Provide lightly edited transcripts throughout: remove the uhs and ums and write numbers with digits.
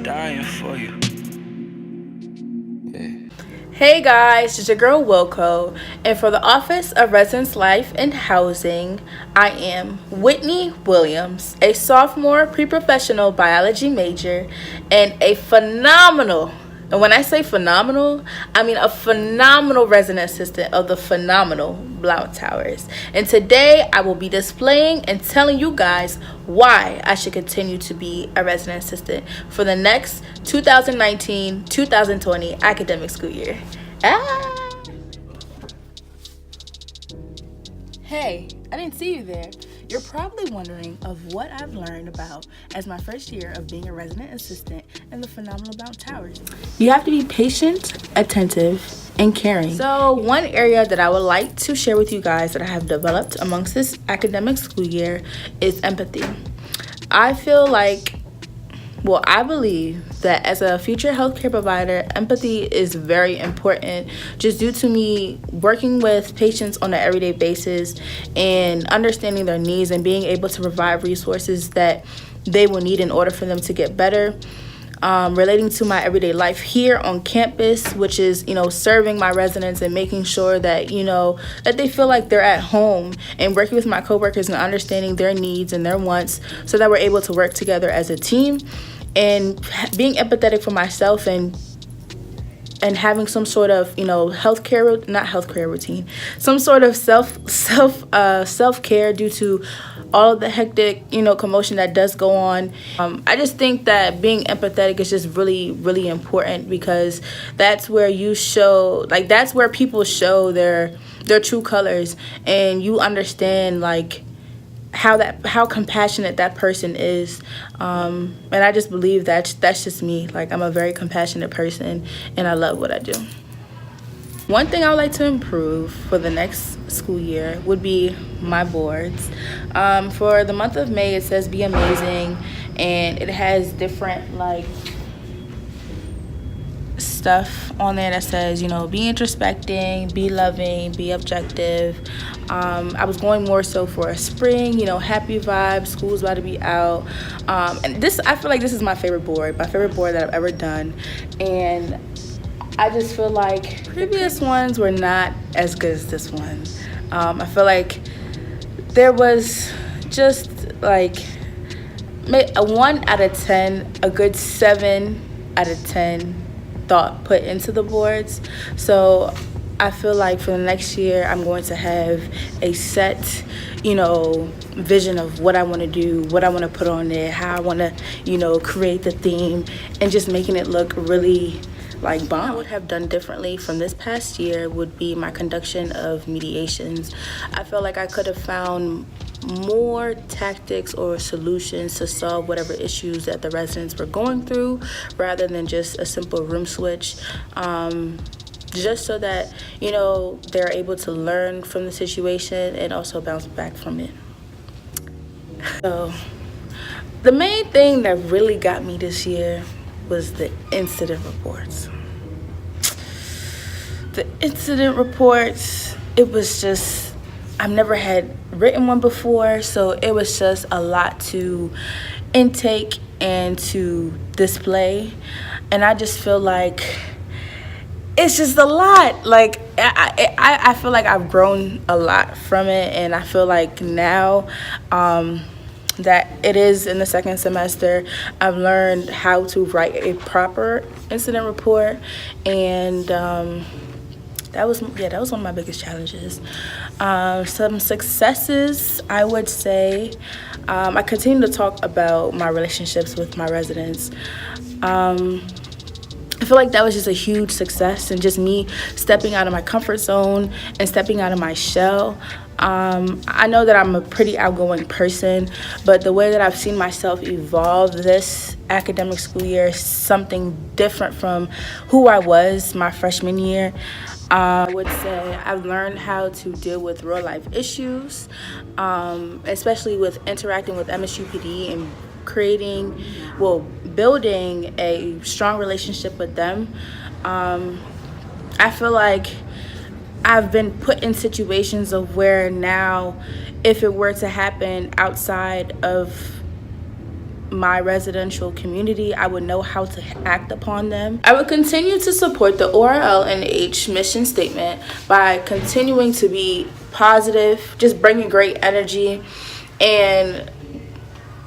dying for you. Hey guys, it's your girl WILKO, and for the Office of Residence Life and Housing, I am Whitney Williams, a sophomore pre-professional biology major and a phenomenal, and when I say phenomenal, I mean a phenomenal resident assistant of the phenomenal Blount Towers. And today I will be displaying and telling you guys why I should continue to be a resident assistant for the next 2019-2020 academic school year. Hey, I didn't see you there. You're probably wondering of what I've learned about as my first year of being a resident assistant in the phenomenal Blount Towers. You have to be patient, attentive, and caring. So one area that I would like to share with you guys that I have developed amongst this academic school year is empathy. I believe that as a future healthcare provider, empathy is very important just due to me working with patients on an everyday basis and understanding their needs and being able to provide resources that they will need in order for them to get better. Relating to my everyday life here on campus, which is, serving my residents and making sure that, that they feel like they're at home, and working with my coworkers and understanding their needs and their wants so that we're able to work together as a team, and being empathetic for myself and having some sort of healthcare routine, some sort of self-care due to all of the hectic commotion that does go on. I just think that being empathetic is just really, really important, because that's where that's where people show their true colors, and you understand how compassionate that person is, and I just believe that's just me. I'm a very compassionate person, and I love what I do. One thing I would like to improve for the next school year would be my boards. For the month of May, it says be amazing, and it has different stuff on there that says, be introspecting, be loving, be objective. I was going more so for a spring, happy vibes, school's about to be out. And I feel like this is my favorite board that I've ever done. And I just feel like previous ones were not as good as this one. I feel like there was just a 1 out of 10, a good 7 out of 10 thought put into the boards. So I feel like for the next year, I'm going to have a set, vision of what I want to do, what I want to put on there, how I want to, create the theme, and just making it look really bomb. I would have done differently from this past year would be my conduction of mediations. I feel like I could have found more tactics or solutions to solve whatever issues that the residents were going through, rather than just a simple room switch. Just so that, they're able to learn from the situation and also bounce back from it. So the main thing that really got me this year was the incident reports. The incident reports, it was just, I've never had written one before, so it was just a lot to intake and to display. And I just feel like it's just a lot. I feel like I've grown a lot from it, and I feel like now that it is in the second semester, I've learned how to write a proper incident report, and that was one of my biggest challenges. Some successes, I would say, I continue to talk about my relationships with my residents. I feel like that was just a huge success, and just me stepping out of my comfort zone and stepping out of my shell. I know that I'm a pretty outgoing person, but the way that I've seen myself evolve this academic school year is something different from who I was my freshman year. I would say I've learned how to deal with real life issues, especially with interacting with MSUPD and building a strong relationship with them. I feel like I've been put in situations of where now, if it were to happen outside of my residential community, I would know how to act upon them. I would continue to support the ORLNH mission statement by continuing to be positive, just bringing great energy, and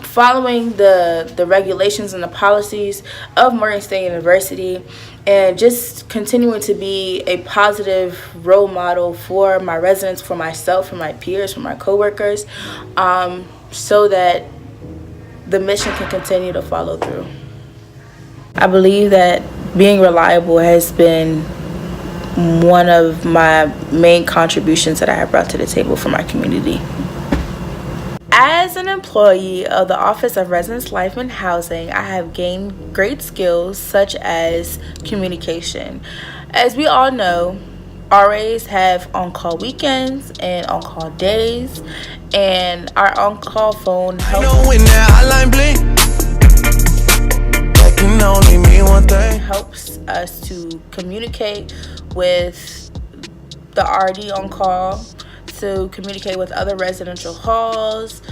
following the regulations and the policies of Morgan State University, and just continuing to be a positive role model for my residents, for myself, for my peers, for my coworkers, so that the mission can continue to follow through. I believe that being reliable has been one of my main contributions that I have brought to the table for my community. As an employee of the Office of Residence Life and Housing, I have gained great skills such as communication. As we all know, RAs have on-call weekends and on-call days, and our on-call phone helps us to communicate with the RD on call, to communicate with other residential halls,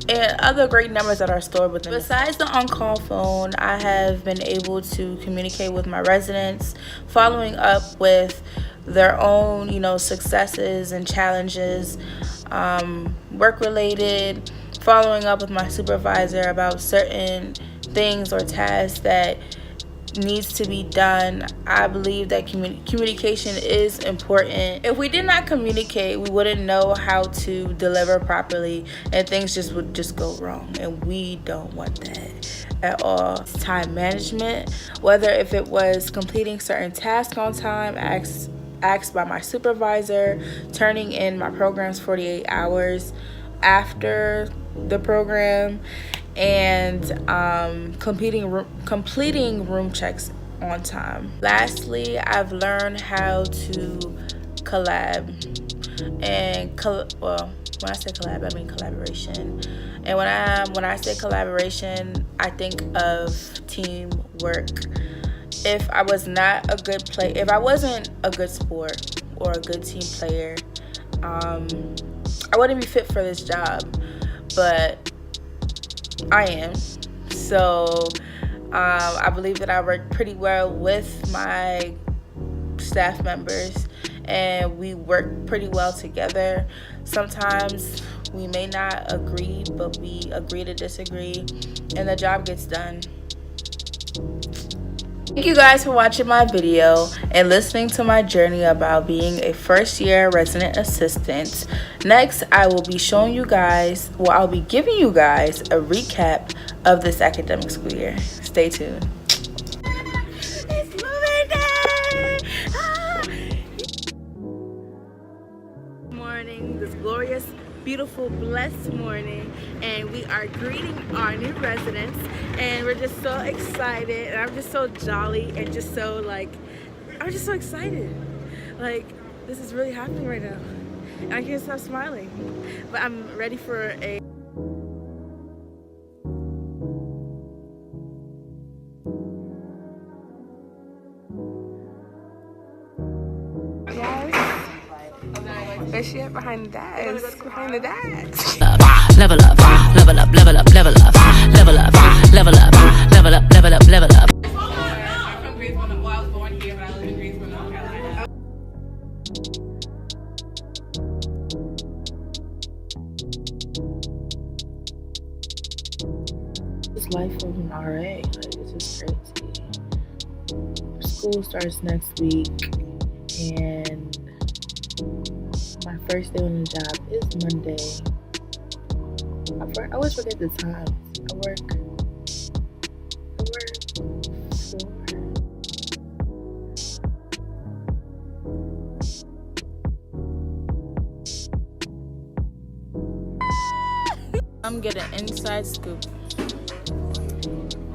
and other great numbers that are stored within. Besides the on-call phone, I have been able to communicate with my residents, following up with their own, successes and challenges, work-related, following up with my supervisor about certain things or tasks that needs to be done. I believe that communication is important. If we did not communicate, we wouldn't know how to deliver properly, and things would go wrong, and we don't want that at all. Time management, whether if it was completing certain tasks on time, asked by my supervisor, turning in my programs 48 hours after the program, and completing room checks on time. Lastly, I've learned how to collab, and when I say collab, I mean collaboration. And when I say collaboration, I think of teamwork. If I wasn't a good sport or a good team player, I wouldn't be fit for this job, but I am. So I believe that I work pretty well with my staff members, and we work pretty well together. Sometimes we may not agree, but we agree to disagree, and the job gets done. Thank you guys for watching my video and listening to my journey about being a first-year resident assistant. Next, I will be showing you guys, I'll be giving you guys a recap of this academic school year. Stay tuned. It's moving day! Morning, this glorious, beautiful, blessed morning, and we are greeting our new residents, and we're just so excited, and I'm just so jolly, and just so I'm just so excited. This is really happening right now, and I can't stop smiling. But I'm ready for a where's she at? Behind the desk. Behind the desk. Level up, level up, level up, level up, level up, level up, level up, level up, level up. I'm from Greensboro. Well, I was born here, but I live in Greensboro, North Carolina. This life of an RA, it's just crazy. School starts next week, and my first day on the job is Monday. I always forget the times. I work 4. I'm getting inside scoop.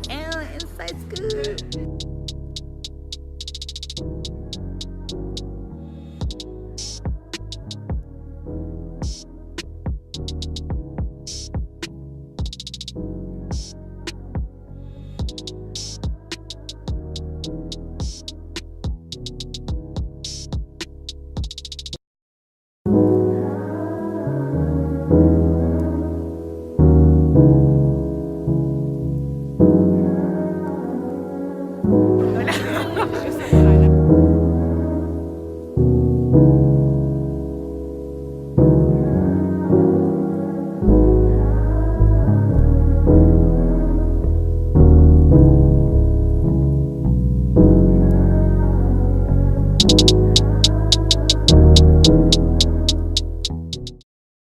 And inside scoop.